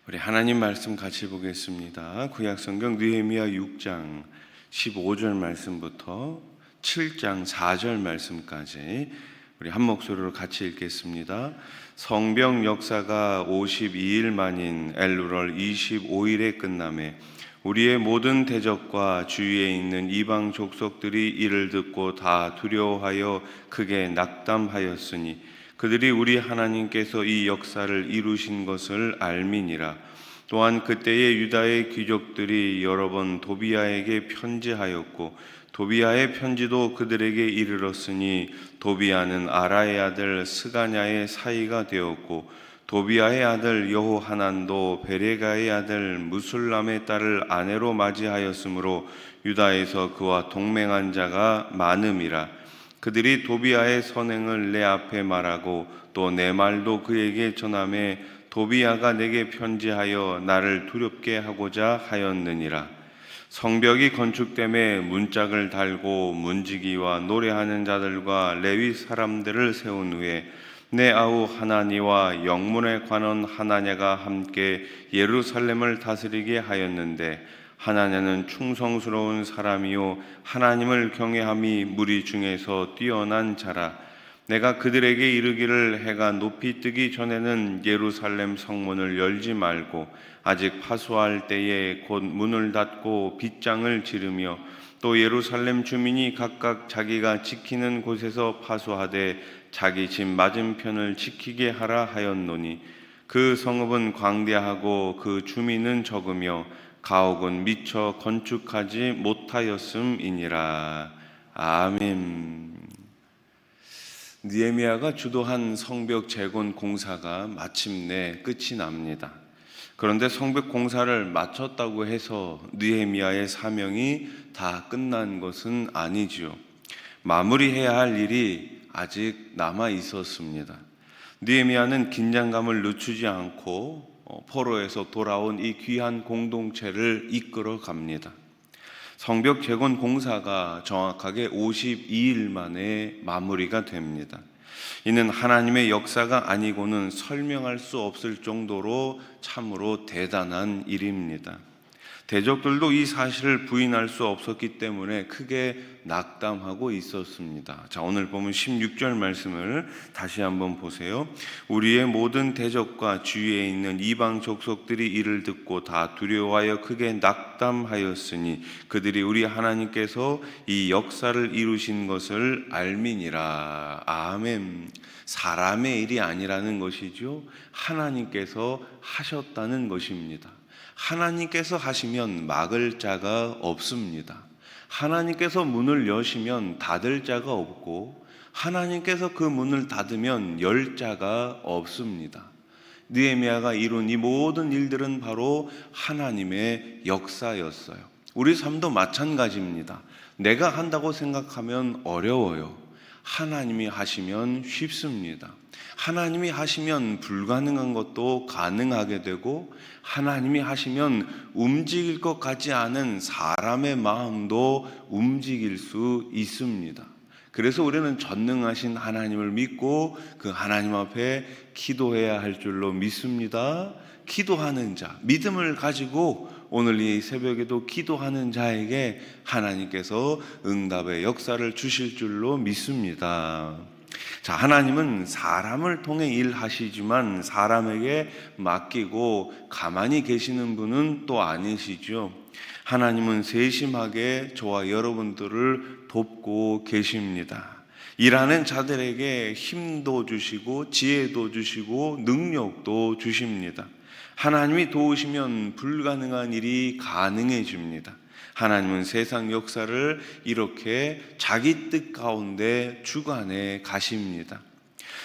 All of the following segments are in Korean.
우리 하나님 말씀 같이 보겠습니다. 구약성경 느헤미야 6장 15절 말씀부터 7장 4절 말씀까지 우리 한 목소리로 같이 읽겠습니다. 성벽 역사가 52일 만인 엘루럴 25일에 끝나매 우리의 모든 대적과 주위에 있는 이방 족속들이 이를 듣고 다 두려워하여 크게 낙담하였으니 그들이 우리 하나님께서 이 역사를 이루신 것을 알미니라. 또한 그때의 유다의 귀족들이 여러 번 도비아에게 편지하였고 도비아의 편지도 그들에게 이르렀으니 도비아는 아라의 아들 스가냐의 사이가 되었고 도비아의 아들 여호하난도 베레가의 아들 무술람의 딸을 아내로 맞이하였으므로 유다에서 그와 동맹한 자가 많음이라. 그들이 도비아의 선행을 내 앞에 말하고 또 내 말도 그에게 전하매 도비아가 내게 편지하여 나를 두렵게 하고자 하였느니라. 성벽이 건축됨에 문짝을 달고 문지기와 노래하는 자들과 레위 사람들을 세운 후에 내 아우 하나니와 영문의 관원 하나냐가 함께 예루살렘을 다스리게 하였는데 하나냐는 충성스러운 사람이요 하나님을 경외함이 무리 중에서 뛰어난 자라. 내가 그들에게 이르기를 해가 높이 뜨기 전에는 예루살렘 성문을 열지 말고 아직 파수할 때에 곧 문을 닫고 빗장을 지르며 또 예루살렘 주민이 각각 자기가 지키는 곳에서 파수하되 자기 집 맞은편을 지키게 하라 하였노니 그 성읍은 광대하고 그 주민은 적으며 가옥은 미처 건축하지 못하였음이니라. 아멘. 느헤미야가 주도한 성벽 재건 공사가 마침내 끝이 납니다. 그런데 성벽 공사를 마쳤다고 해서 느헤미야의 사명이 다 끝난 것은 아니지요. 마무리해야 할 일이 아직 남아 있었습니다. 느헤미야는 긴장감을 늦추지 않고 포로에서 돌아온 이 귀한 공동체를 이끌어 갑니다. 성벽 재건 공사가 정확하게 52일 만에 마무리가 됩니다. 이는 하나님의 역사가 아니고는 설명할 수 없을 정도로 참으로 대단한 일입니다. 대적들도 이 사실을 부인할 수 없었기 때문에 크게 낙담하고 있었습니다. 자, 오늘 보면 16절 말씀을 다시 한번 보세요. 우리의 모든 대적과 주위에 있는 이방 족속들이 이를 듣고 다 두려워하여 크게 낙담하였으니 그들이 우리 하나님께서 이 역사를 이루신 것을 알미니라. 아멘. 사람의 일이 아니라는 것이죠. 하나님께서 하셨다는 것입니다. 하나님께서 하시면 막을 자가 없습니다. 하나님께서 문을 여시면 닫을 자가 없고 하나님께서 그 문을 닫으면 열 자가 없습니다. 느헤미야가 이룬 이 모든 일들은 바로 하나님의 역사였어요. 우리 삶도 마찬가지입니다. 내가 한다고 생각하면 어려워요. 하나님이 하시면 쉽습니다. 하나님이 하시면 불가능한 것도 가능하게 되고 하나님이 하시면 움직일 것 같지 않은 사람의 마음도 움직일 수 있습니다. 그래서 우리는 전능하신 하나님을 믿고 그 하나님 앞에 기도해야 할 줄로 믿습니다. 기도하는 자, 믿음을 가지고 오늘 이 새벽에도 기도하는 자에게 하나님께서 응답의 역사를 주실 줄로 믿습니다. 자, 하나님은 사람을 통해 일하시지만 사람에게 맡기고 가만히 계시는 분은 또 아니시죠. 하나님은 세심하게 저와 여러분들을 돕고 계십니다. 일하는 자들에게 힘도 주시고 지혜도 주시고 능력도 주십니다. 하나님이 도우시면 불가능한 일이 가능해집니다. 하나님은 세상 역사를 이렇게 자기 뜻 가운데 주관해 가십니다.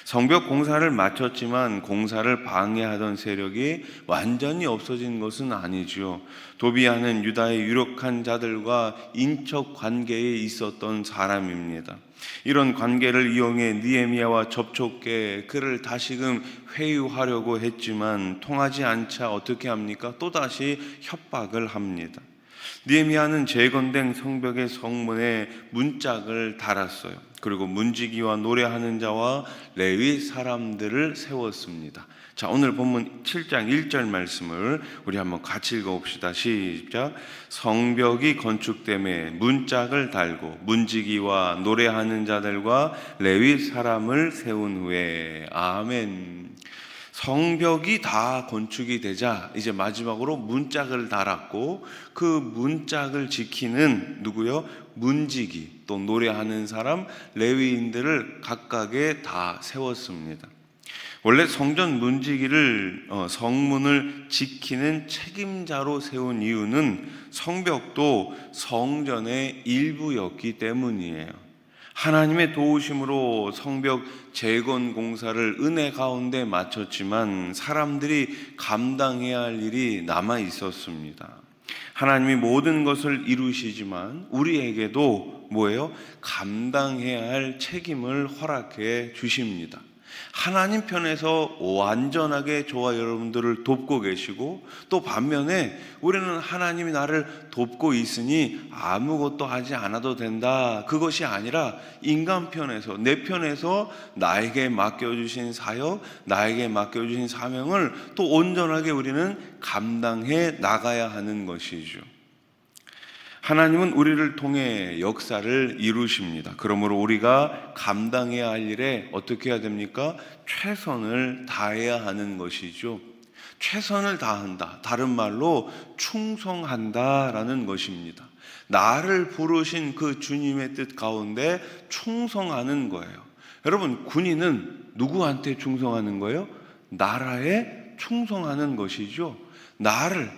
성벽 공사를 마쳤지만 공사를 방해하던 세력이 완전히 없어진 것은 아니죠. 도비아는 유다의 유력한 자들과 인척 관계에 있었던 사람입니다. 이런 관계를 이용해 느헤미야와 접촉해 그를 다시금 회유하려고 했지만 통하지 않자 어떻게 합니까? 또다시 협박을 합니다. 느헤미야는 재건된 성벽의 성문에 문짝을 달았어요. 그리고 문지기와 노래하는 자와 레위 사람들을 세웠습니다. 자, 오늘 본문 7장 1절 말씀을 우리 한번 같이 읽어봅시다. 시작. 성벽이 건축됨에 문짝을 달고 문지기와 노래하는 자들과 레위 사람을 세운 후에. 아멘. 성벽이 다 건축이 되자 이제 마지막으로 문짝을 달았고, 그 문짝을 지키는 누구요? 문지기, 또 노래하는 사람, 레위인들을 각각에 다 세웠습니다. 원래 성전 문지기를 성문을 지키는 책임자로 세운 이유는 성벽도 성전의 일부였기 때문이에요. 하나님의 도우심으로 성벽 재건 공사를 은혜 가운데 마쳤지만 사람들이 감당해야 할 일이 남아 있었습니다. 하나님이 모든 것을 이루시지만 우리에게도 뭐예요? 감당해야 할 책임을 허락해 주십니다. 하나님 편에서 완전하게 저와 여러분들을 돕고 계시고, 또 반면에 우리는 하나님이 나를 돕고 있으니 아무것도 하지 않아도 된다, 그것이 아니라 인간 편에서, 내 편에서 나에게 맡겨주신 사역, 나에게 맡겨주신 사명을 또 온전하게 우리는 감당해 나가야 하는 것이죠. 하나님은 우리를 통해 역사를 이루십니다. 그러므로 우리가 감당해야 할 일에 어떻게 해야 됩니까? 최선을 다해야 하는 것이죠. 최선을 다한다, 다른 말로 충성한다라는 것입니다. 나를 부르신 그 주님의 뜻 가운데 충성하는 거예요. 여러분, 군인은 누구한테 충성하는 거예요? 나라에 충성하는 것이죠. 나를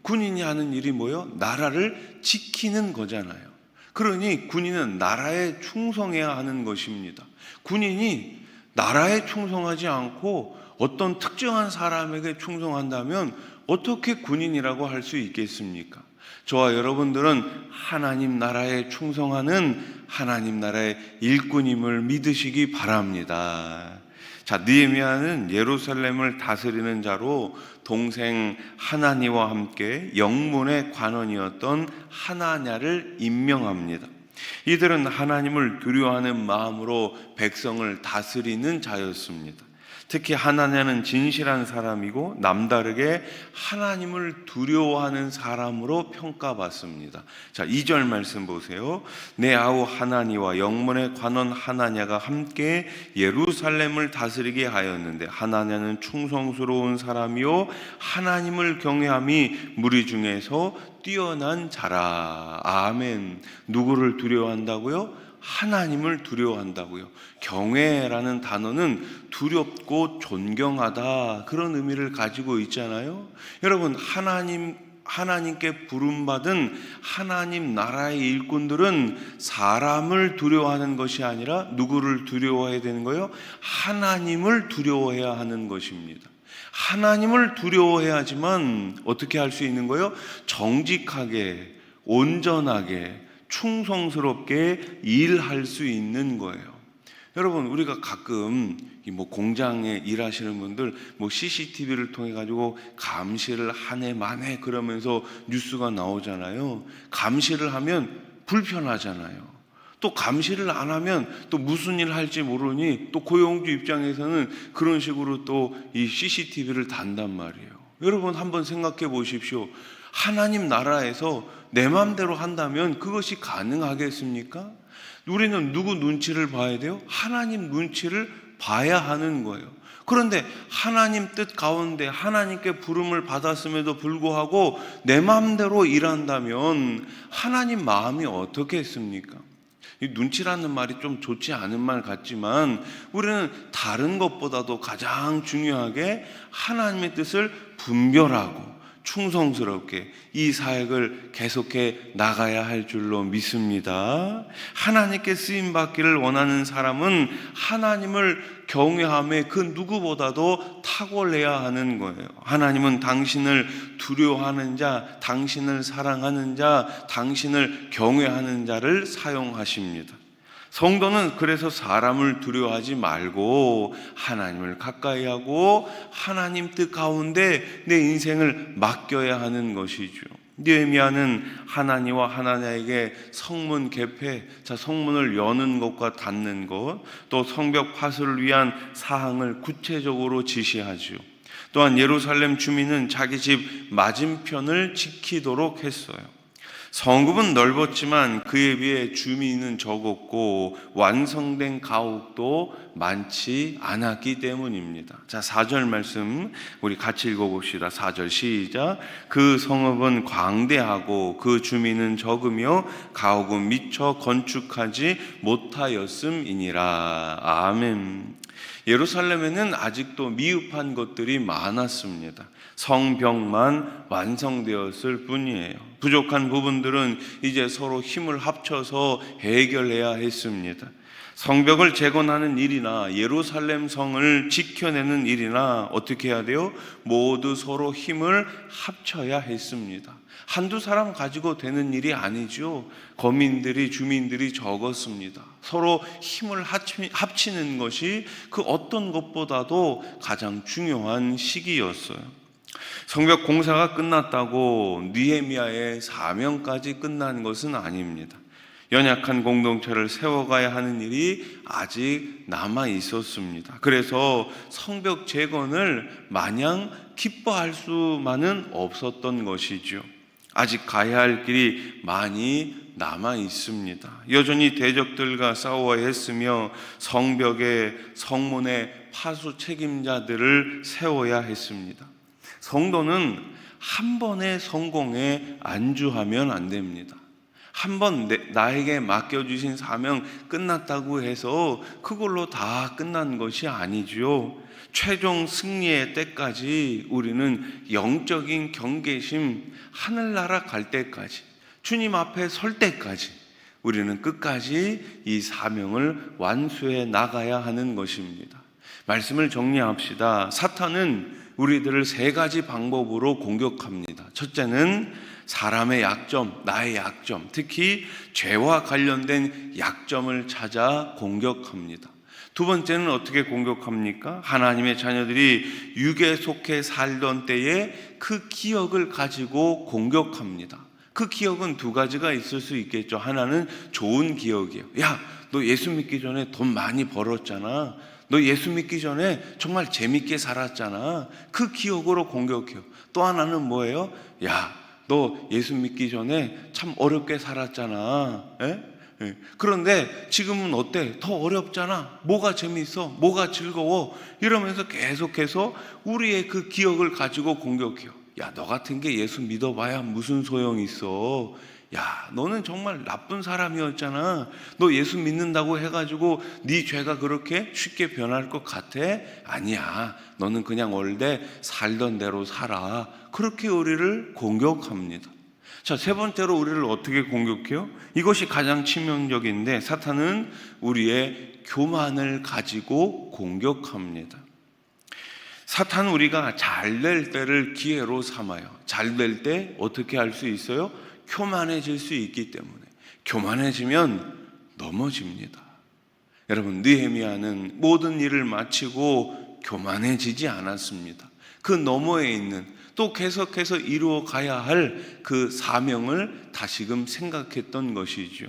군인이 하는 일이 뭐예요? 나라를 지키는 거잖아요. 그러니 군인은 나라에 충성해야 하는 것입니다. 군인이 나라에 충성하지 않고 어떤 특정한 사람에게 충성한다면 어떻게 군인이라고 할 수 있겠습니까? 저와 여러분들은 하나님 나라에 충성하는 하나님 나라의 일꾼임을 믿으시기 바랍니다. 자, 느헤미야는 예루살렘을 다스리는 자로 동생 하나니와 함께 영문의 관원이었던 하나냐를 임명합니다. 이들은 하나님을 두려워하는 마음으로 백성을 다스리는 자였습니다. 특히 하나냐는 진실한 사람이고 남다르게 하나님을 두려워하는 사람으로 평가받습니다. 자, 2절 말씀 보세요. 내 아우 하나니와 영문의 관원 하나냐가 함께 예루살렘을 다스리게 하였는데 하나냐는 충성스러운 사람이요 하나님을 경외함이 무리 중에서 뛰어난 자라. 아멘. 누구를 두려워한다고요? 하나님을 두려워한다고요. 경외라는 단어는 두렵고 존경하다, 그런 의미를 가지고 있잖아요. 여러분, 하나님께 부름받은 하나님 나라의 일꾼들은 사람을 두려워하는 것이 아니라 누구를 두려워해야 되는 거예요? 하나님을 두려워해야 하는 것입니다. 하나님을 두려워해야지만 어떻게 할 수 있는 거예요? 정직하게, 온전하게, 충성스럽게 일할 수 있는 거예요. 여러분, 우리가 가끔 공장에 일하시는 분들 CCTV를 통해 가지고 감시를 한 해 만에 그러면서 뉴스가 나오잖아요. 감시를 하면 불편하잖아요. 또 감시를 안 하면 또 무슨 일 할지 모르니 또 고용주 입장에서는 그런 식으로 또 이 CCTV를 단단 말이에요. 여러분, 한번 생각해 보십시오. 하나님 나라에서 내 마음대로 한다면 그것이 가능하겠습니까? 우리는 누구 눈치를 봐야 돼요? 하나님 눈치를 봐야 하는 거예요. 그런데 하나님 뜻 가운데 하나님께 부름을 받았음에도 불구하고 내 마음대로 일한다면 하나님 마음이 어떻겠습니까? 이 눈치라는 말이 좀 좋지 않은 말 같지만 우리는 다른 것보다도 가장 중요하게 하나님의 뜻을 분별하고 충성스럽게 이 사역을 계속해 나가야 할 줄로 믿습니다. 하나님께 쓰임받기를 원하는 사람은 하나님을 경외함에 그 누구보다도 탁월해야 하는 거예요. 하나님은 당신을 두려워하는 자, 당신을 사랑하는 자, 당신을 경외하는 자를 사용하십니다. 성도는 그래서 사람을 두려워하지 말고 하나님을 가까이 하고 하나님 뜻 가운데 내 인생을 맡겨야 하는 것이죠. 느헤미야는 하나니와 하나냐에게 성문 개폐, 성문을 여는 것과 닫는 것, 또 성벽 파수를 위한 사항을 구체적으로 지시하지요. 또한 예루살렘 주민은 자기 집 맞은편을 지키도록 했어요. 성읍은 넓었지만 그에 비해 주민은 적었고 완성된 가옥도 많지 않았기 때문입니다. 자, 4절 말씀 우리 같이 읽어봅시다. 4절 시작. 그 성읍은 광대하고 그 주민은 적으며 가옥은 미처 건축하지 못하였음이니라. 아멘. 예루살렘에는 아직도 미흡한 것들이 많았습니다. 성벽만 완성되었을 뿐이에요. 부족한 부분들은 이제 서로 힘을 합쳐서 해결해야 했습니다. 성벽을 재건하는 일이나 예루살렘 성을 지켜내는 일이나 어떻게 해야 돼요? 모두 서로 힘을 합쳐야 했습니다. 한두 사람 가지고 되는 일이 아니죠. 거민들이, 주민들이 적었습니다. 서로 힘을 합치는 것이 그 어떤 것보다도 가장 중요한 시기였어요. 성벽 공사가 끝났다고 느헤미야의 사명까지 끝난 것은 아닙니다. 연약한 공동체를 세워가야 하는 일이 아직 남아 있었습니다. 그래서 성벽 재건을 마냥 기뻐할 수만은 없었던 것이죠. 아직 가야 할 길이 많이 남아 있습니다. 여전히 대적들과 싸워야 했으며 성벽에 성문의 파수 책임자들을 세워야 했습니다. 성도는 한 번의 성공에 안주하면 안 됩니다. 한 번 나에게 맡겨주신 사명 끝났다고 해서 그걸로 다 끝난 것이 아니죠. 최종 승리의 때까지 우리는 영적인 경계심, 하늘나라 갈 때까지, 주님 앞에 설 때까지 우리는 끝까지 이 사명을 완수해 나가야 하는 것입니다. 말씀을 정리합시다. 사탄은 우리들을 세 가지 방법으로 공격합니다. 첫째는 사람의 약점, 나의 약점, 특히 죄와 관련된 약점을 찾아 공격합니다. 두 번째는 어떻게 공격합니까? 하나님의 자녀들이 육에 속해 살던 때에 그 기억을 가지고 공격합니다. 그 기억은 두 가지가 있을 수 있겠죠. 하나는 좋은 기억이에요. 야, 너 예수 믿기 전에 돈 많이 벌었잖아. 너 예수 믿기 전에 정말 재밌게 살았잖아. 그 기억으로 공격해요. 또 하나는 뭐예요? 야, 너 예수 믿기 전에 참 어렵게 살았잖아. 그런데 지금은 어때? 더 어렵잖아. 뭐가 재밌어? 뭐가 즐거워? 이러면서 계속해서 우리의 그 기억을 가지고 공격해요. 야, 너 같은 게 예수 믿어봐야 무슨 소용이 있어. 야, 너는 정말 나쁜 사람이었잖아. 너 예수 믿는다고 해가지고 네 죄가 그렇게 쉽게 변할 것 같아? 아니야. 너는 그냥 원래 살던 대로 살아. 그렇게 우리를 공격합니다. 자, 세 번째로 우리를 어떻게 공격해요? 이것이 가장 치명적인데 사탄은 우리의 교만을 가지고 공격합니다. 사탄은 우리가 잘 될 때를 기회로 삼아요. 잘 될 때 어떻게 할 수 있어요? 교만해질 수 있기 때문에. 교만해지면 넘어집니다. 여러분, 느헤미야는 모든 일을 마치고 교만해지지 않았습니다. 그 너머에 있는 또 계속해서 이루어 가야 할 그 사명을 다시금 생각했던 것이죠.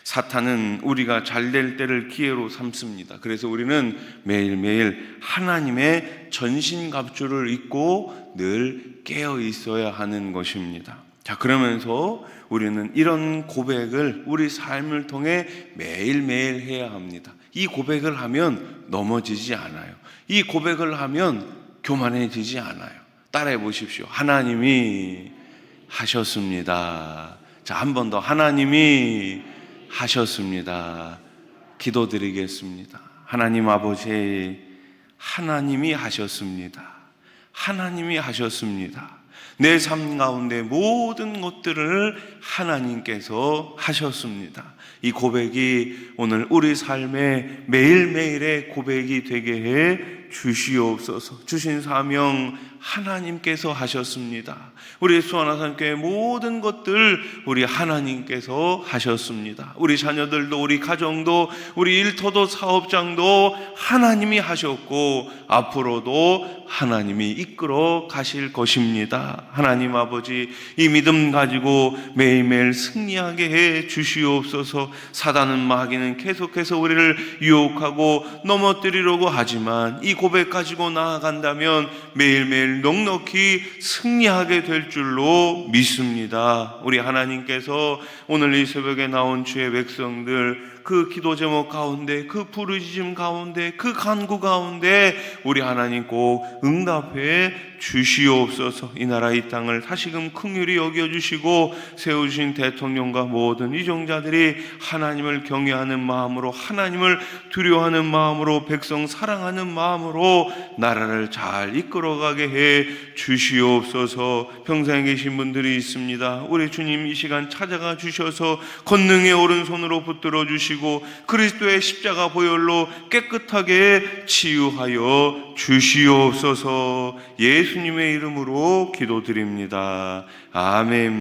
사탄은 우리가 잘 될 때를 기회로 삼습니다. 그래서 우리는 매일매일 하나님의 전신갑주를 입고 늘 깨어 있어야 하는 것입니다. 자, 그러면서 우리는 이런 고백을 우리 삶을 통해 매일매일 해야 합니다. 이 고백을 하면 넘어지지 않아요. 이 고백을 하면 교만해지지 않아요. 따라해 보십시오. 하나님이 하셨습니다. 자, 한 번 더. 하나님이 하셨습니다. 기도드리겠습니다. 하나님 아버지, 하나님이 하셨습니다. 하나님이 하셨습니다. 내 삶 가운데 모든 것들을 하나님께서 하셨습니다. 이 고백이 오늘 우리 삶의 매일매일의 고백이 되게 해 주시옵소서. 주신 사명 하나님께서 하셨습니다. 우리 수원하산교회 모든 것들 우리 하나님께서 하셨습니다. 우리 자녀들도, 우리 가정도, 우리 일터도, 사업장도 하나님이 하셨고 앞으로도 하나님이 이끌어 가실 것입니다. 하나님 아버지, 이 믿음 가지고 매일매일 승리하게 해 주시옵소서. 사단은, 마귀는 계속해서 우리를 유혹하고 넘어뜨리려고 하지만 이 고백 가지고 나아간다면 매일매일 넉넉히 승리하게 될 줄로 믿습니다. 우리 하나님께서 오늘 이 새벽에 나온 주의 백성들, 그 기도 제목 가운데, 그 부르짖음 가운데, 그 간구 가운데 우리 하나님 꼭 응답해 주시옵소서. 이 나라 이 땅을 다시금 긍휼히 여겨주시고 세우신 대통령과 모든 이종자들이 하나님을 경외하는 마음으로, 하나님을 두려워하는 마음으로, 백성 사랑하는 마음으로 나라를 잘 이끌어가게 해 주시옵소서. 평생에 계신 분들이 있습니다. 우리 주님 이 시간 찾아가 주셔서 권능의 오른손으로 붙들어 주시고 그리스도의 십자가 보혈로 깨끗하게 치유하여 주시옵소서. 예수님의 이름으로 기도드립니다. 아멘.